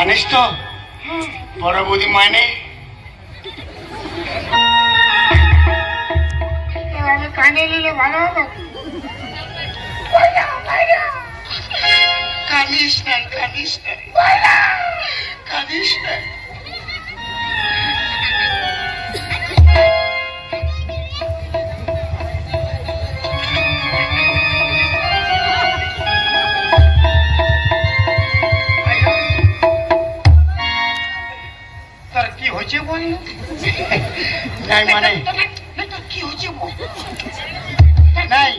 জানিস তো বড় বৌদি মানে আমি কানে নিলে ভালো হবে। কাঁদিস না কাঁদিস না কাঁদিস না। তোর কি হয়েছে বল? নাই মানে কি হয়েছে বল? নাই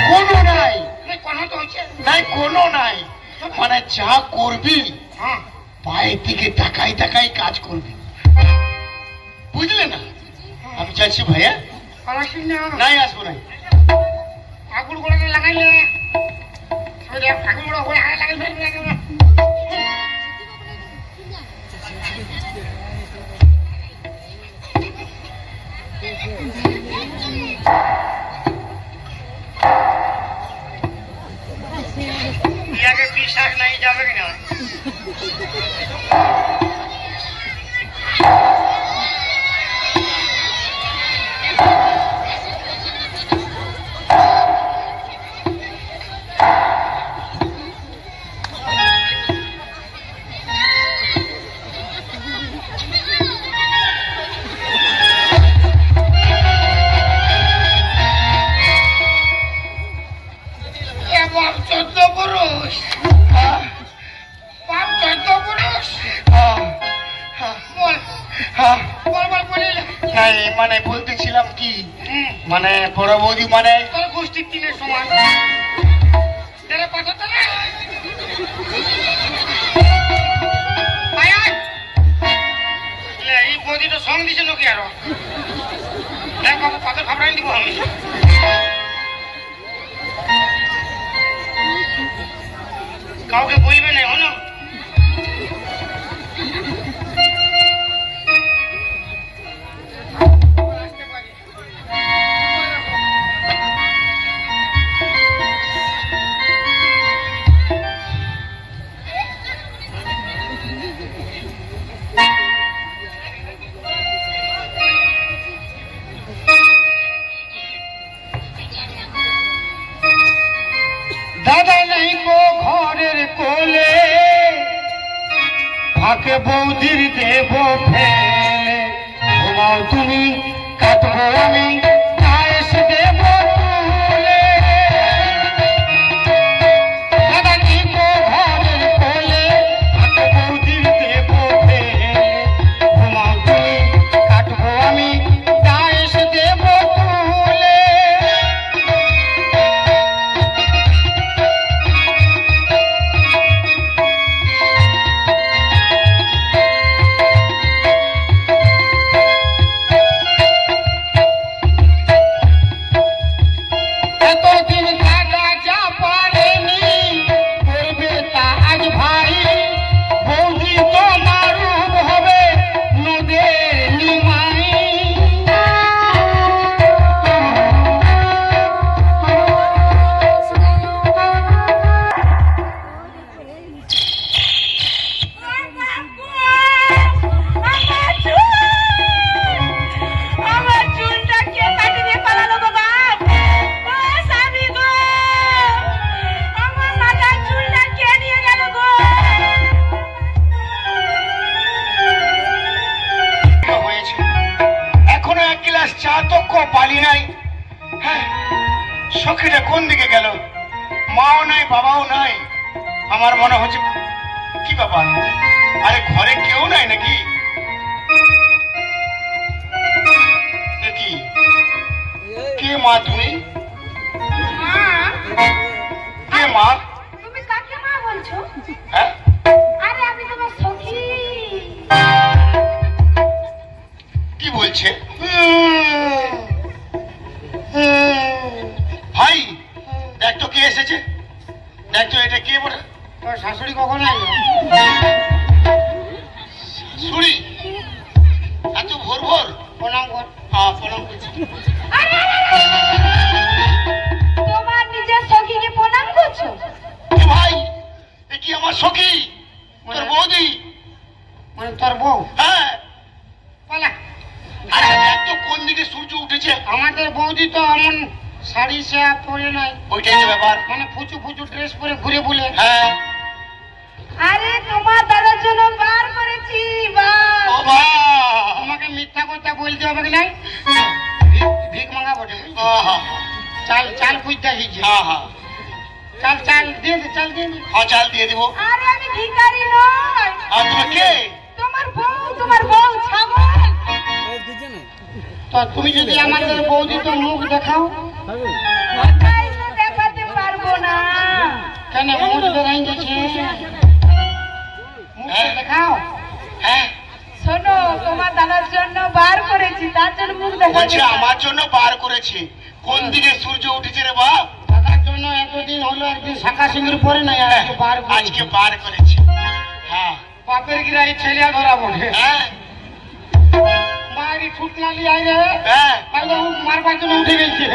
কোনো নাই নাই কোনো নাই মানে যা করবি পায়ের দিকে তাকাই তাকাই কাজ করবি, বুঝলে না? আমি চাইছি ভাইয়া নাই আসবো নাই। ঠাকুর করে লাগাইলে ঠাকুর করে লাগাইলে বিশ্বাস নাই যাবে কিনা? মানে বলতেছিলাম কি মানে বড় বৌদি মানে গোষ্ঠীর টিমের সমান এই বৌদিটা সঙ্গ দিছে নাকি আরো পাথর খাবড়াই দিব আমি। কাউকে বলবে না হলো দাদা নাই গো ঘরের কোলে ফাঁকে বৌদির দেব ফেলে ঘুমাও তুমি কাটবো আমি কায়েস দেব তুলে। দাদা নাই গো ঘরের কোলে ফাঁকে বৌদির দেব ফেলে ঘুমাও তুমি কাটবো আমি কায়েস দেব তুলে। পালি নাই, হ্যাঁ সখীটা কোন দিকে গেল? মাও নাই বাবাও নাই, আমার মনে হচ্ছে কি ব্যাপার? আরে ঘরে কেউ নাই নাকি? দেখি কে মা তুমি? কে মা? তুমি কাকে মা বলছো? হ্যাঁ আরে আমি তোমার সখী। কি বলছে? ভাই দেখ তো কে এসেছে, দেখ তো এটা কে বলে? তোর শাশুড়ি কখন আসবে? শাশুড়ি এত ভোর ভোর? প্রণাম কর। হ্যাঁ প্রণাম করছি। তোমার নিজের সখীকে প্রণাম করছো? ভাই এ কি আমার সখী? সে পরে নাই, ওইটাই তো ব্যাপার। মানে ফুচু ফুচু ড্রেস পরে ঘুরে বলে। হ্যাঁ আরে তোমার দাদার জন্য বার করেছি ও মা, তোমাকে মিথ্যা কথা বলতে হবে কি নাই? ভিক মাঙ্গা বটে। আহা, চাল চাল খুঁজতে হিজে। হ্যাঁ হ্যাঁ চাল চাল দিয়ে দে, চাল দিয়ে দে। হ্যাঁ, চাল দিয়ে দিব। আরে আমি ভিখারি নই, আর তুমি কে? তোমার বউ ছাগল। তো তুমি যদি আমাদের বৌদি তো মুখ দেখাও। ওটাই তো দেখাতে পারবো না। কেন মুখ বেরাই গেছে? মুখ দেখাও। হ্যাঁ শোনো, তোমার দাদার জন্য বার করেছি, তার জন্য মুখ বলছে দেখাতে। আমার জন্য বার করেছে। কোন দিকে সূর্য উঠেছে রে বাপ? দাদার জন্য এতদিন হলো, একদিন শাখা সিঁদুর পরে নাই, আজকে বার করেছে। আজকে বার করেছে। হ্যাঁ বাপের গিরাই ছেলে ধরা বলে। হ্যাঁ মারি ছুটনা লিয়ে আয় রে। হ্যাঁ তাহলে ও মারবার জন্য উঠে গেছে।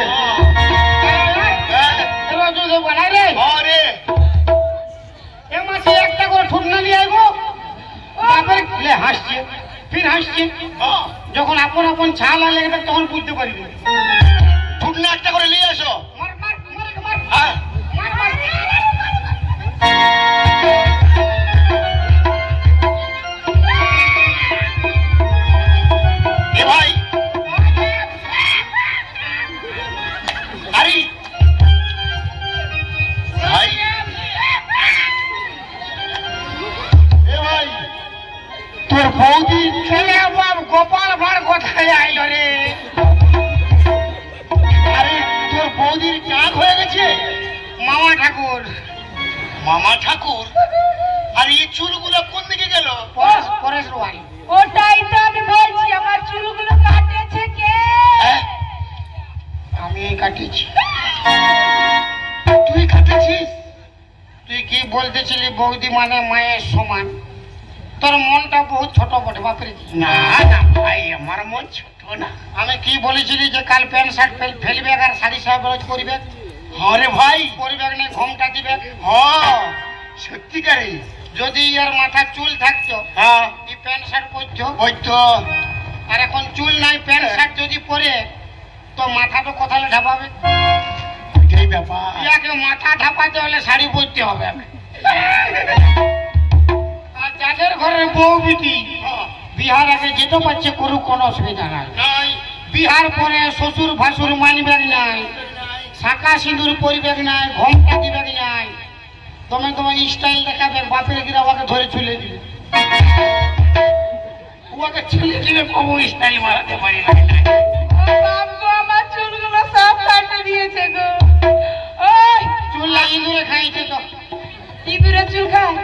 হ্যাঁ এবার যদি বানাই রে, আরে এ মাসে একটা করে ছুটনা লিয়ে আইবো। বাপের লে হাসছে, ফির হাসছে। হ্যাঁ, যখন আপন আপন ছাল আলে তখন বুঝতে পারিনি। ঠুকনা একটা করে নিয়ে আসো। মার মার মার মার হ্যাঁ মার মার। এ ভাই, আরে ভাই, এ ভাই, তোর বৌদি ছেলে বাপ গোপাল ভাঁড় কোথায় আইল রে? আরে তোর বৌদির চাঁদ হয়ে গেছে। মামা ঠাকুর, মামা ঠাকুর, আর এই চুলগুলো কোন দিকে গেল? পরেশ রোয়াল। ওটাই তো আমি বলছি, আমার চুলগুলো কাটেছে কে? হ্যাঁ, আমি কাটিয়েছি। তুই কাটেছিস? তুই কি বলতেছিলি বৌদি মানে মায়ের সমান? তোর মনটা বহুত ছোট বটে বাপরে। না না ভাই, আমার মন ছোট না। আমি কি বলেছিলি যে কাল প্যান্ট শার্ট ফেলবে আর শাড়ি সাহেব করিবে? হ্যাঁ রে ভাই, পরিবে নেই, ঘোমটা দিবে। হ্যাঁ সত্যিকারে। যদি এর মাথা চুল থাকতো, হ্যাঁ এই প্যান্ট শার্ট পরতো। ওই তো। আর এখন চুল নাই, প্যান্ট শার্ট যদি পরে তো মাথাটা কোথায় ঢাপাবে? ওইটাই ব্যাপার। ইয়াকে মাথা ঢাপাতে হলে শাড়ি পরতে হবে। আর যাদের ঘরের বউ বিটি বিহার আগে যেতে পারছে, করুক, কোনো অসুবিধা নাই। নাই বিহার পরে শ্বশুর ভাসুর মানবে নাই, শাখা সিঁদুর পরিবেক নাই, ঘোমটা দিবেক নাই। তোমার স্টাইল দেখাবে, বাপের গিরা ওকে ধরে চলে দিবে। ওকে ছেলে দিলে কবু স্টাইল মারাতে পারি না। ও বাবু, আমার চুলগুলো সব কাটে দিয়েছে গো। ওই চুল লাগিয়ে দূরে খাইছে তো। ইঁদুরে চুল খায়?